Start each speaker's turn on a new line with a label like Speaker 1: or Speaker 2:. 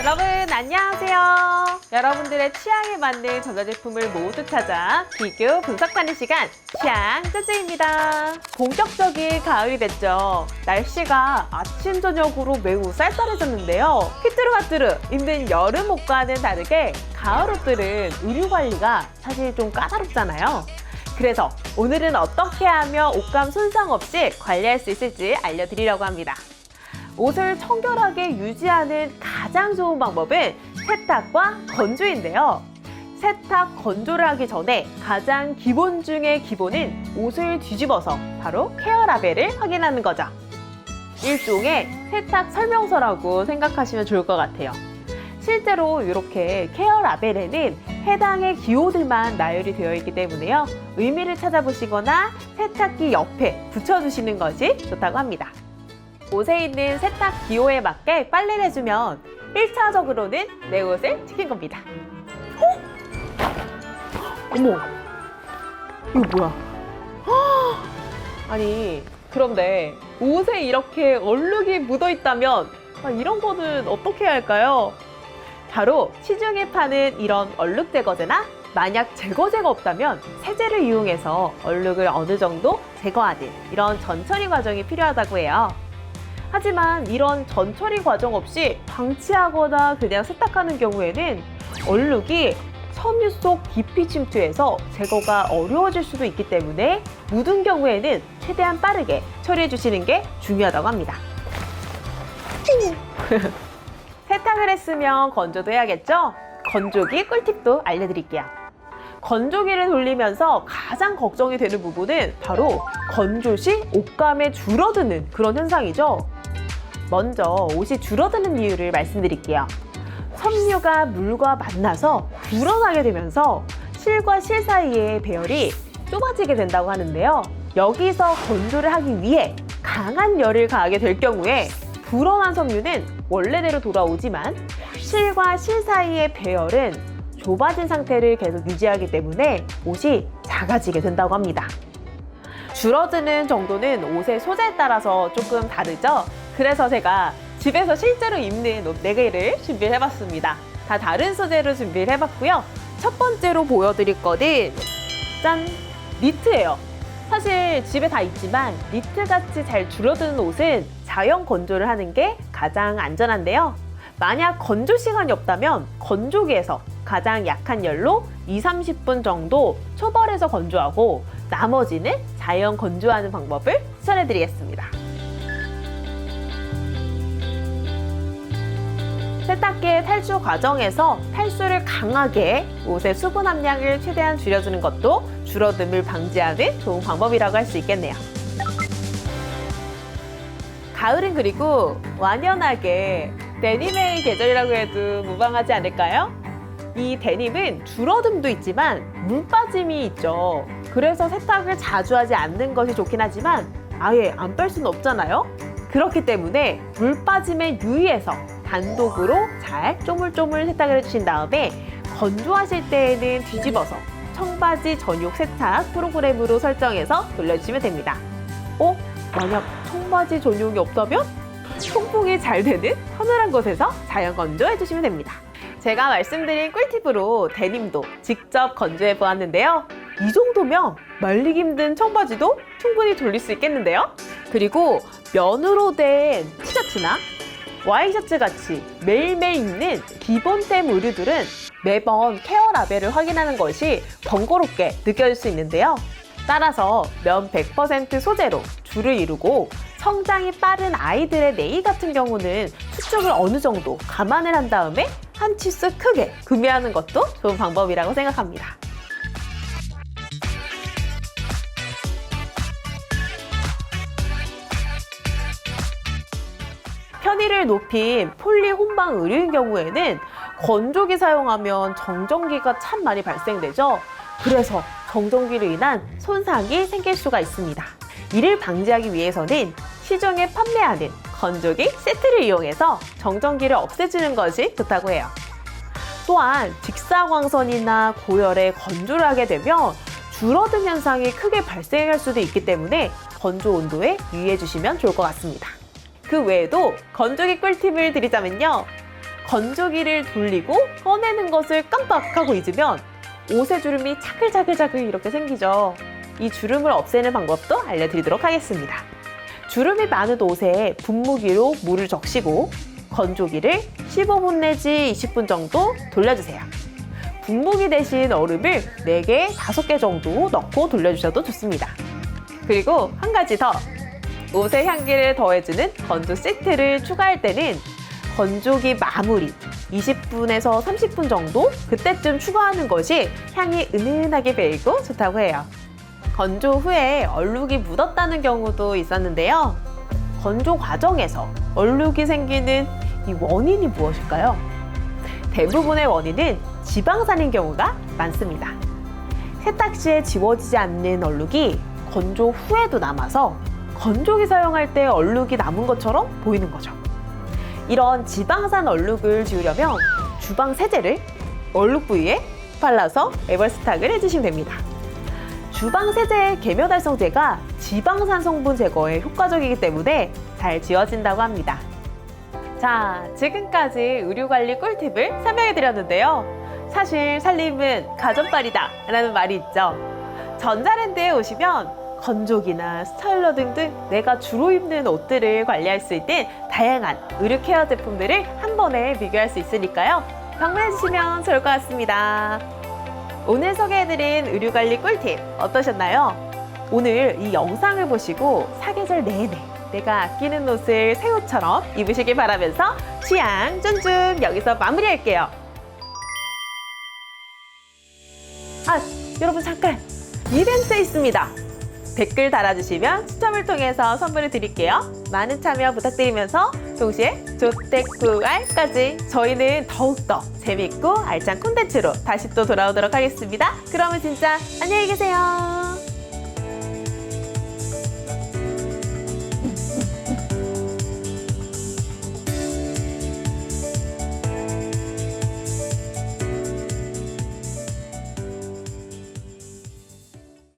Speaker 1: 여러분 안녕하세요. 여러분들의 취향에 맞는 전자제품을 모두 찾아 비교 분석하는 시간 취향 쯔쯔입니다. 본격적인 가을이 됐죠. 날씨가 아침 저녁으로 매우 쌀쌀해졌는데요. 휘뚜루마뚜루 입는 여름 옷과는 다르게 가을 옷들은 의류 관리가 사실 좀 까다롭잖아요. 그래서 오늘은 어떻게 하면 옷감 손상 없이 관리할 수 있을지 알려드리려고 합니다. 옷을 청결하게 유지하는 가장 좋은 방법은 세탁과 건조인데요. 세탁, 건조를 하기 전에 가장 기본 중의 기본은 옷을 뒤집어서 바로 케어 라벨을 확인하는 거죠. 일종의 세탁 설명서라고 생각하시면 좋을 것 같아요. 실제로 이렇게 케어 라벨에는 해당의 기호들만 나열이 되어 있기 때문에요. 의미를 찾아보시거나 세탁기 옆에 붙여주시는 것이 좋다고 합니다. 옷에 있는 세탁 기호에 맞게 빨래를 해주면 1차적으로는 내 옷을 지킨 겁니다. 어머, 이거 뭐야? 아니, 그런데 옷에 이렇게 얼룩이 묻어있다면 이런 거는 어떻게 해야 할까요? 바로 시중에 파는 이런 얼룩 제거제나 만약 제거제가 없다면 세제를 이용해서 얼룩을 어느 정도 제거하는 이런 전처리 과정이 필요하다고 해요. 하지만 이런 전처리 과정 없이 방치하거나 그냥 세탁하는 경우에는 얼룩이 섬유 속 깊이 침투해서 제거가 어려워질 수도 있기 때문에 묻은 경우에는 최대한 빠르게 처리해 주시는 게 중요하다고 합니다. 세탁을 했으면 건조도 해야겠죠? 건조기 꿀팁도 알려드릴게요. 건조기를 돌리면서 가장 걱정이 되는 부분은 바로 건조 시 옷감에 줄어드는 그런 현상이죠. 먼저 옷이 줄어드는 이유를 말씀드릴게요. 섬유가 물과 만나서 불어나게 되면서 실과 실 사이의 배열이 좁아지게 된다고 하는데요. 여기서 건조를 하기 위해 강한 열을 가하게 될 경우에 불어난 섬유는 원래대로 돌아오지만 실과 실 사이의 배열은 좁아진 상태를 계속 유지하기 때문에 옷이 작아지게 된다고 합니다. 줄어드는 정도는 옷의 소재에 따라서 조금 다르죠? 그래서 제가 집에서 실제로 입는 옷 4개를 준비를 해봤습니다. 다 다른 소재로 준비를 해봤고요. 첫 번째로 보여드릴 거는 짠! 니트예요. 사실 집에 다 있지만 니트같이 잘 줄어드는 옷은 자연 건조를 하는 게 가장 안전한데요. 만약 건조 시간이 없다면 건조기에서 가장 약한 열로 20-30분 정도 초벌해서 건조하고 나머지는 자연 건조하는 방법을 추천해 드리겠습니다. 세탁기의 탈수 과정에서 탈수를 강하게 옷의 수분 함량을 최대한 줄여주는 것도 줄어듦을 방지하는 좋은 방법이라고 할 수 있겠네요. 가을은 그리고 완연하게 데님의 계절이라고 해도 무방하지 않을까요? 이 데님은 줄어듦도 있지만 물 빠짐이 있죠. 그래서 세탁을 자주 하지 않는 것이 좋긴 하지만 아예 안 빨 수는 없잖아요. 그렇기 때문에 물 빠짐에 유의해서 단독으로 잘 쪼물쪼물 세탁을 해주신 다음에 건조하실 때에는 뒤집어서 청바지 전용 세탁 프로그램으로 설정해서 돌려주시면 됩니다. 만약 청바지 전용이 없다면 통풍이 잘 되는 서늘한 곳에서 자연 건조해 주시면 됩니다. 제가 말씀드린 꿀팁으로 데님도 직접 건조해 보았는데요. 이 정도면 말리기 힘든 청바지도 충분히 돌릴 수 있겠는데요. 그리고 면으로 된 티셔츠나 와이셔츠 같이 매일매일 입는 기본템 의류들은 매번 케어 라벨을 확인하는 것이 번거롭게 느껴질 수 있는데요. 따라서 면 100% 소재로 줄을 이루고 성장이 빠른 아이들의 네일 같은 경우는 수축을 어느 정도 감안을 한 다음에 한 치수 크게 구매하는 것도 좋은 방법이라고 생각합니다. 편의를 높인 폴리 혼방 의류인 경우에는 건조기 사용하면 정전기가 참 많이 발생되죠. 그래서 정전기로 인한 손상이 생길 수가 있습니다. 이를 방지하기 위해서는 시중에 판매하는 건조기 세트를 이용해서 정전기를 없애주는 것이 좋다고 해요. 또한 직사광선이나 고열에 건조를 하게 되면 줄어든 현상이 크게 발생할 수도 있기 때문에 건조 온도에 유의해 주시면 좋을 것 같습니다. 그 외에도 건조기 꿀팁을 드리자면요. 건조기를 돌리고 꺼내는 것을 깜빡하고 잊으면 옷에 주름이 자글자글자글 이렇게 생기죠. 이 주름을 없애는 방법도 알려드리도록 하겠습니다. 주름이 많은 옷에 분무기로 물을 적시고 건조기를 15분 내지 20분 정도 돌려주세요. 분무기 대신 얼음을 4개, 5개 정도 넣고 돌려주셔도 좋습니다. 그리고 한 가지 더! 옷에 향기를 더해주는 건조 시트를 추가할 때는 건조기 마무리 20분에서 30분 정도 그때쯤 추가하는 것이 향이 은은하게 배이고 좋다고 해요. 건조 후에 얼룩이 묻었다는 경우도 있었는데요. 건조 과정에서 얼룩이 생기는 이 원인이 무엇일까요? 대부분의 원인은 지방산인 경우가 많습니다. 세탁 시에 지워지지 않는 얼룩이 건조 후에도 남아서 건조기 사용할 때 얼룩이 남은 것처럼 보이는 거죠. 이런 지방산 얼룩을 지우려면 주방 세제를 얼룩 부위에 발라서 에버스탁을 해주시면 됩니다. 주방 세제의 계면활성제가 지방산 성분 제거에 효과적이기 때문에 잘 지워진다고 합니다. 자, 지금까지 의류관리 꿀팁을 설명해드렸는데요. 사실 살림은 가전빨이다 라는 말이 있죠. 전자랜드에 오시면 건조기나 스타일러 등등 내가 주로 입는 옷들을 관리할 수 있는 다양한 의류 케어 제품들을 한 번에 비교할 수 있으니까요. 방문해주시면 좋을 것 같습니다. 오늘 소개해드린 의류관리 꿀팁 어떠셨나요? 오늘 이 영상을 보시고 사계절 내내 내가 아끼는 옷을 새 옷처럼 입으시길 바라면서 취향 쭌쭌 여기서 마무리할게요. 여러분 잠깐! 이벤트 있습니다. 댓글 달아주시면 추첨을 통해서 선물을 드릴게요. 많은 참여 부탁드리면서 동시에 조태구알까지 저희는 더욱더 재밌고 알찬 콘텐츠로 다시 또 돌아오도록 하겠습니다. 그러면 진짜 안녕히 계세요.